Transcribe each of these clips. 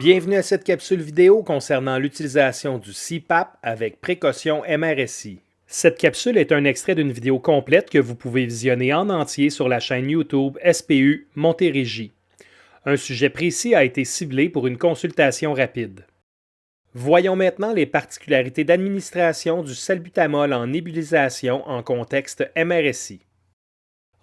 Bienvenue à cette capsule vidéo concernant l'utilisation du CPAP avec précaution MRSI. Cette capsule est un extrait d'une vidéo complète que vous pouvez visionner en entier sur la chaîne YouTube SPU Montérégie. Un sujet précis a été ciblé pour une consultation rapide. Voyons maintenant les particularités d'administration du salbutamol en nébulisation en contexte MRSI.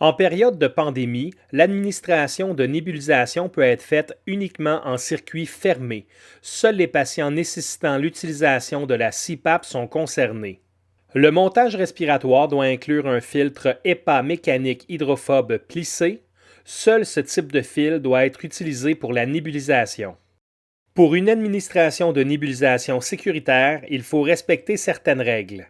En période de pandémie, l'administration de nébulisation peut être faite uniquement en circuit fermé. Seuls les patients nécessitant l'utilisation de la CPAP sont concernés. Le montage respiratoire doit inclure un filtre HEPA mécanique hydrophobe plissé. Seul ce type de fil doit être utilisé pour la nébulisation. Pour une administration de nébulisation sécuritaire, il faut respecter certaines règles.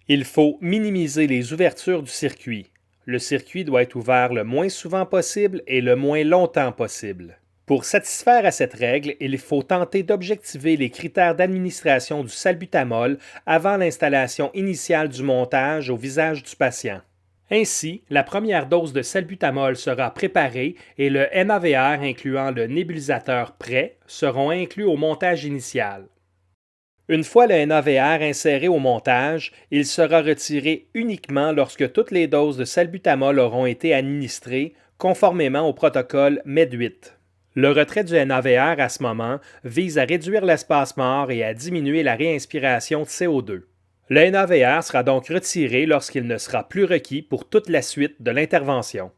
Il faut minimiser les ouvertures du circuit. Le circuit doit être ouvert le moins souvent possible et le moins longtemps possible. Pour satisfaire à cette règle, il faut tenter d'objectiver les critères d'administration du salbutamol avant l'installation initiale du montage au visage du patient. Ainsi, la première dose de salbutamol sera préparée et le NAVR incluant le nébulisateur prêt seront inclus au montage initial. Une fois le NAVR inséré au montage, il sera retiré uniquement lorsque toutes les doses de salbutamol auront été administrées, conformément au protocole MED8. Le retrait du NAVR à ce moment vise à réduire l'espace mort et à diminuer la réinspiration de CO2. Le NAVR sera donc retiré lorsqu'il ne sera plus requis pour toute la suite de l'intervention.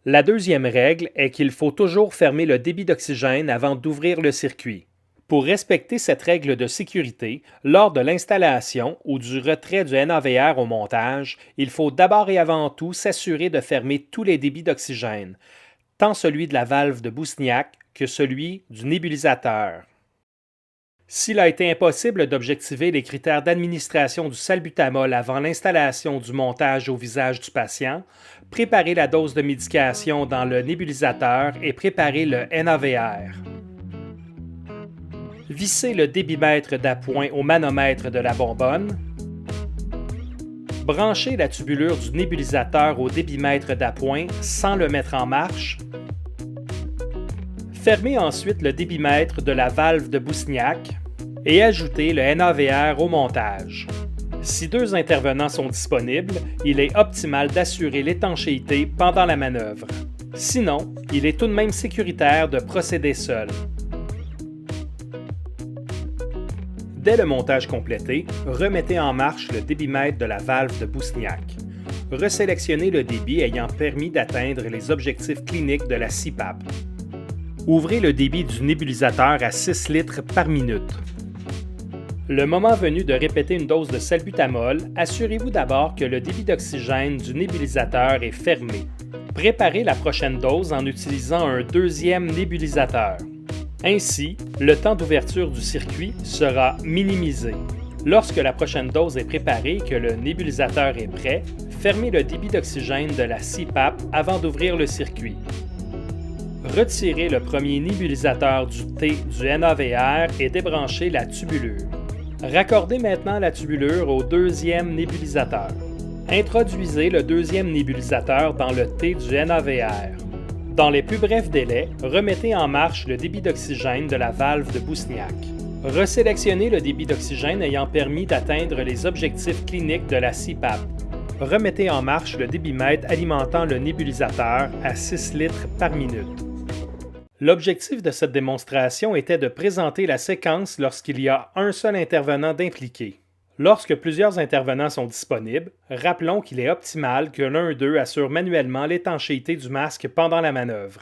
La deuxième règle est qu'il faut toujours fermer le débit d'oxygène avant d'ouvrir le circuit. Pour respecter cette règle de sécurité, lors de l'installation ou du retrait du NAVR au montage, il faut d'abord et avant tout s'assurer de fermer tous les débits d'oxygène, tant celui de la valve de Boussignac que celui du nébulisateur. S'il a été impossible d'objectiver les critères d'administration du salbutamol avant l'installation du montage au visage du patient, préparez la dose de médication dans le nébulisateur et préparez le NAVR. Vissez le débitmètre d'appoint au manomètre de la bonbonne. Branchez la tubulure du nébulisateur au débitmètre d'appoint sans le mettre en marche. Fermez ensuite le débitmètre de la valve de Boussignac et ajoutez le NAVR au montage. Si deux intervenants sont disponibles, il est optimal d'assurer l'étanchéité pendant la manœuvre. Sinon, il est tout de même sécuritaire de procéder seul. Dès le montage complété, remettez en marche le débitmètre de la valve de Boussignac. Resélectionnez le débit ayant permis d'atteindre les objectifs cliniques de la CPAP. Ouvrez le débit du nébulisateur à 6 litres par minute. Le moment venu de répéter une dose de salbutamol, assurez-vous d'abord que le débit d'oxygène du nébulisateur est fermé. Préparez la prochaine dose en utilisant un deuxième nébulisateur. Ainsi, le temps d'ouverture du circuit sera minimisé. Lorsque la prochaine dose est préparée et que le nébulisateur est prêt, fermez le débit d'oxygène de la CPAP avant d'ouvrir le circuit. Retirez le premier nébulisateur du T du NAVR et débranchez la tubulure. Raccordez maintenant la tubulure au deuxième nébulisateur. Introduisez le deuxième nébulisateur dans le T du NAVR. Dans les plus brefs délais, remettez en marche le débit d'oxygène de la valve de Boussignac. Resélectionnez le débit d'oxygène ayant permis d'atteindre les objectifs cliniques de la CPAP. Remettez en marche le débitmètre alimentant le nébulisateur à 6 litres par minute. L'objectif de cette démonstration était de présenter la séquence lorsqu'il y a un seul intervenant d'impliqué. Lorsque plusieurs intervenants sont disponibles, rappelons qu'il est optimal que l'un d'eux assure manuellement l'étanchéité du masque pendant la manœuvre.